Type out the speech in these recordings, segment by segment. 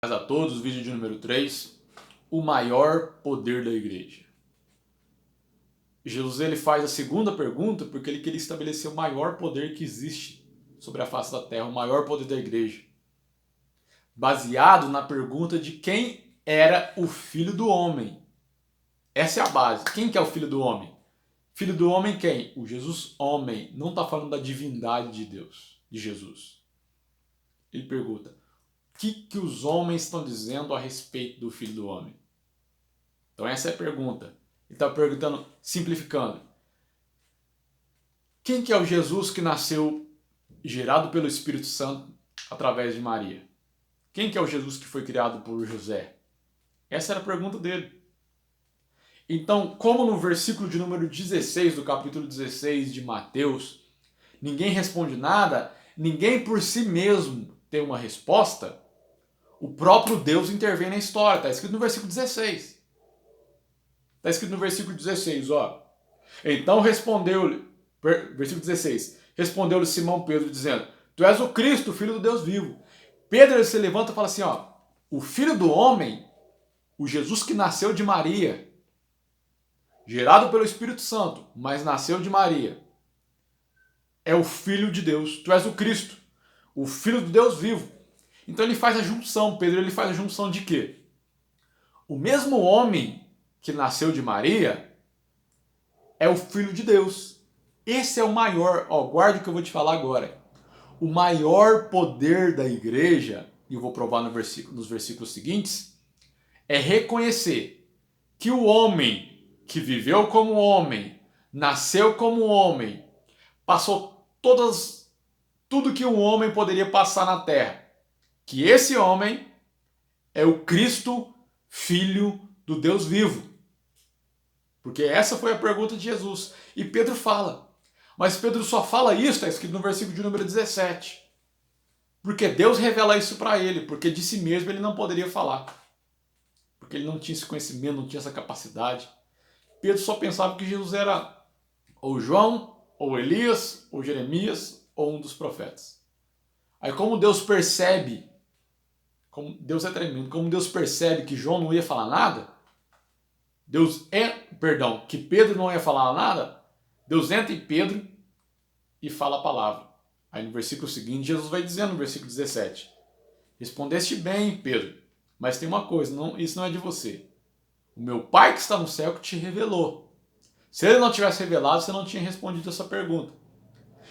A todos, vídeo de número 3, o maior poder da igreja. Jesus ele faz a segunda pergunta porque ele queria estabelecer o maior poder que existe sobre a face da terra, o maior poder da igreja, baseado na pergunta de quem era o Filho do Homem. Essa é a base. Quem que é o Filho do Homem? Filho do Homem quem? O Jesus homem. Não está falando da divindade de Deus, de Jesus. Ele pergunta: o que os homens estão dizendo a respeito do Filho do Homem? Então essa é a pergunta. Ele está perguntando, simplificando. Quem que é o Jesus que nasceu gerado pelo Espírito Santo através de Maria? Quem que é o Jesus que foi criado por José? Essa era a pergunta dele. Então, como no versículo de número 16 do capítulo 16 de Mateus, ninguém responde nada, ninguém por si mesmo tem uma resposta, o próprio Deus intervém na história. Está escrito no versículo 16. Está escrito no versículo 16, ó. Então respondeu-lhe, versículo 16, respondeu-lhe Simão Pedro, dizendo: Tu és o Cristo, filho do Deus vivo. Pedro ele se levanta e fala assim, ó, o Filho do Homem, o Jesus que nasceu de Maria, gerado pelo Espírito Santo, mas nasceu de Maria, é o Filho de Deus. Tu és o Cristo, o Filho do Deus vivo. Então ele faz a junção, Pedro ele faz a junção de quê? O mesmo homem que nasceu de Maria é o Filho de Deus. Esse é o maior, ó, guarde o que eu vou te falar agora. O maior poder da igreja, e eu vou provar nos versículos seguintes, é reconhecer que o homem que viveu como homem, nasceu como homem, passou tudo que um homem poderia passar na terra, que esse homem é o Cristo, Filho do Deus vivo. Porque essa foi a pergunta de Jesus. E Pedro fala. Mas Pedro só fala isso, está escrito no versículo de número 17. Porque Deus revela isso para ele, porque de si mesmo ele não poderia falar. Porque ele não tinha esse conhecimento, não tinha essa capacidade. Pedro só pensava que Jesus era ou João, ou Elias, ou Jeremias, ou um dos profetas. Aí como Deus percebe, como Deus é tremendo, como Deus percebe que João não ia falar nada, que Pedro não ia falar nada, Deus entra em Pedro e fala a palavra. Aí no versículo seguinte, Jesus vai dizendo no versículo 17, respondeste bem, Pedro, mas tem uma coisa, isso não é de você. O meu Pai que está no céu que te revelou. Se ele não tivesse revelado, você não tinha respondido essa pergunta.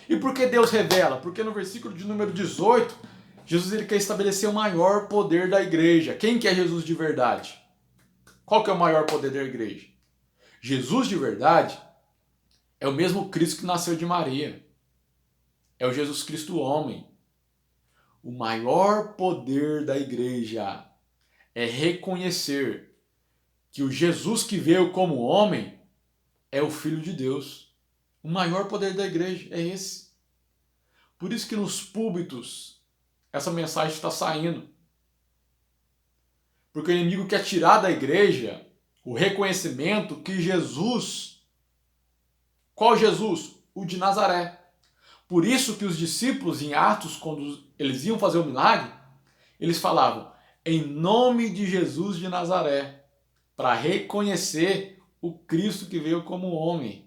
E por que Deus revela? Porque no versículo de número 18, Jesus ele quer estabelecer o maior poder da igreja. Quem que é Jesus de verdade? Qual que é o maior poder da igreja? Jesus de verdade é o mesmo Cristo que nasceu de Maria. É o Jesus Cristo homem. O maior poder da igreja é reconhecer que o Jesus que veio como homem é o Filho de Deus. O maior poder da igreja é esse. Por isso que nos púlpitos essa mensagem está saindo. Porque o inimigo quer tirar da igreja o reconhecimento que Jesus... Qual Jesus? O de Nazaré. Por isso que os discípulos em Atos, quando eles iam fazer o milagre, eles falavam em nome de Jesus de Nazaré, para reconhecer o Cristo que veio como homem.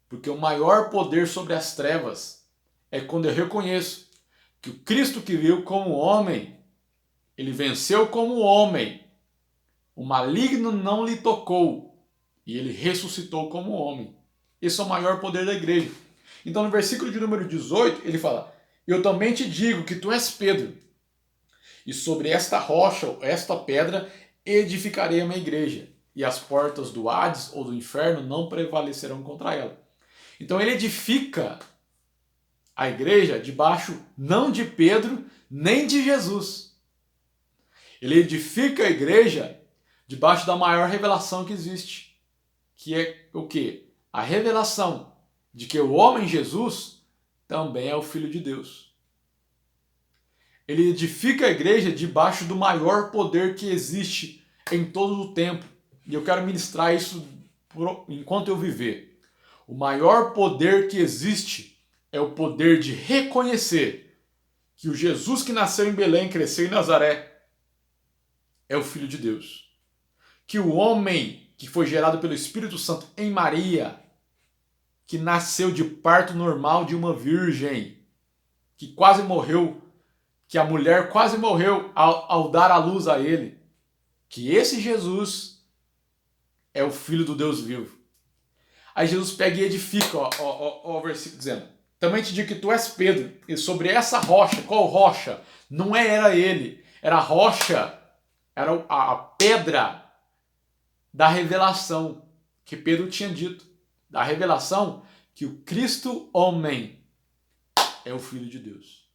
Porque o maior poder sobre as trevas é quando eu reconheço que o Cristo que veio como homem, ele venceu como homem, o maligno não lhe tocou e ele ressuscitou como homem. Esse é o maior poder da igreja. Então no versículo de número 18 ele fala: eu também te digo que tu és Pedro, e sobre esta rocha, esta pedra, edificarei a minha igreja, e as portas do Hades ou do inferno não prevalecerão contra ela. Então ele edifica a igreja debaixo não de Pedro, nem de Jesus. Ele edifica a igreja debaixo da maior revelação que existe, que é o quê? A revelação de que o homem Jesus também é o Filho de Deus. Ele edifica a igreja debaixo do maior poder que existe em todo o tempo. E eu quero ministrar isso enquanto eu viver. O maior poder que existe é o poder de reconhecer que o Jesus que nasceu em Belém, cresceu em Nazaré, é o Filho de Deus. Que o homem que foi gerado pelo Espírito Santo em Maria, que nasceu de parto normal de uma virgem, que quase morreu, que a mulher quase morreu ao dar a luz a ele, que esse Jesus é o Filho do Deus vivo. Aí Jesus pega e edifica, ó, o versículo dizendo: também te digo que tu és Pedro, e sobre essa rocha, qual rocha? Não era ele, era a rocha, era a pedra da revelação que Pedro tinha dito, da revelação que o Cristo homem é o Filho de Deus.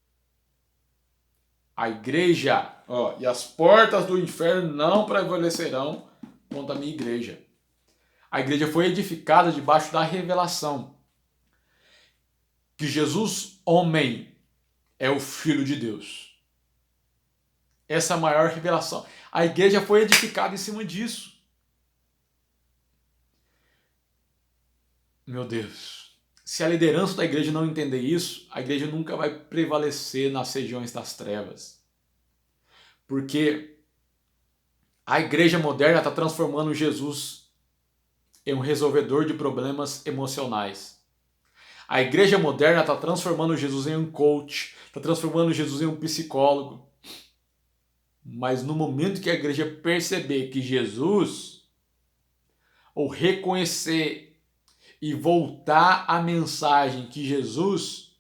A igreja, ó, e as portas do inferno não prevalecerão contra a minha igreja. A igreja foi edificada debaixo da revelação que Jesus homem é o Filho de Deus. Essa é a maior revelação. A igreja foi edificada em cima disso. Meu Deus, se a liderança da igreja não entender isso, a igreja nunca vai prevalecer nas regiões das trevas. Porque a igreja moderna está transformando Jesus em um resolvedor de problemas emocionais. A igreja moderna está transformando Jesus em um coach, está transformando Jesus em um psicólogo. Mas no momento que a igreja perceber que Jesus, ou reconhecer e voltar à mensagem que Jesus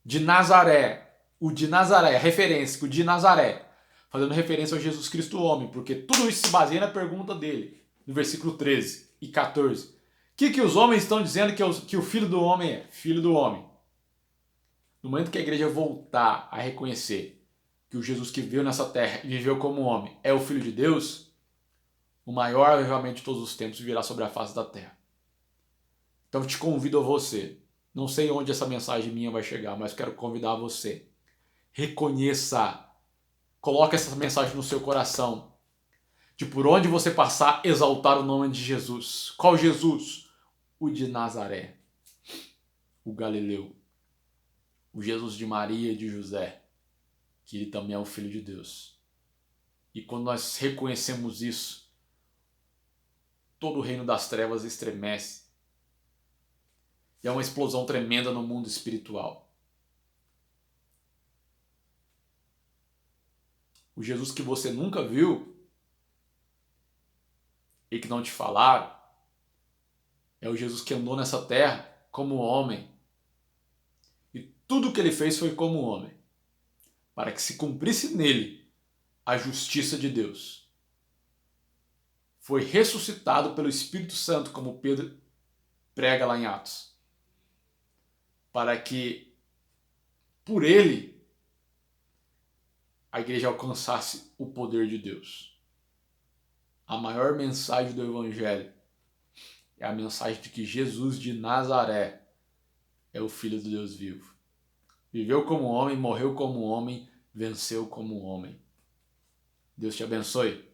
de Nazaré, o de Nazaré, a referência, o de Nazaré, fazendo referência ao Jesus Cristo homem, porque tudo isso se baseia na pergunta dele, no versículo 13 e 14. O que os homens estão dizendo que o Filho do Homem é? Filho do Homem. No momento que a igreja voltar a reconhecer que o Jesus que veio nessa terra e viveu como homem é o Filho de Deus, o maior avivamento de todos os tempos virá sobre a face da terra. Então eu te convido a você, não sei onde essa mensagem minha vai chegar, mas quero convidar você. Reconheça, coloque essa mensagem no seu coração, de por onde você passar, exaltar o nome de Jesus. Qual Jesus? O de Nazaré, o Galileu, o Jesus de Maria e de José, que ele também é o Filho de Deus. E quando nós reconhecemos isso, todo o reino das trevas estremece. E é uma explosão tremenda no mundo espiritual. O Jesus que você nunca viu e que não te falaram é o Jesus que andou nessa terra como homem. E tudo que ele fez foi como homem, para que se cumprisse nele a justiça de Deus. Foi ressuscitado pelo Espírito Santo, como Pedro prega lá em Atos, para que por ele a igreja alcançasse o poder de Deus. A maior mensagem do Evangelho é a mensagem de que Jesus de Nazaré é o Filho do Deus vivo. Viveu como homem, morreu como homem, venceu como homem. Deus te abençoe.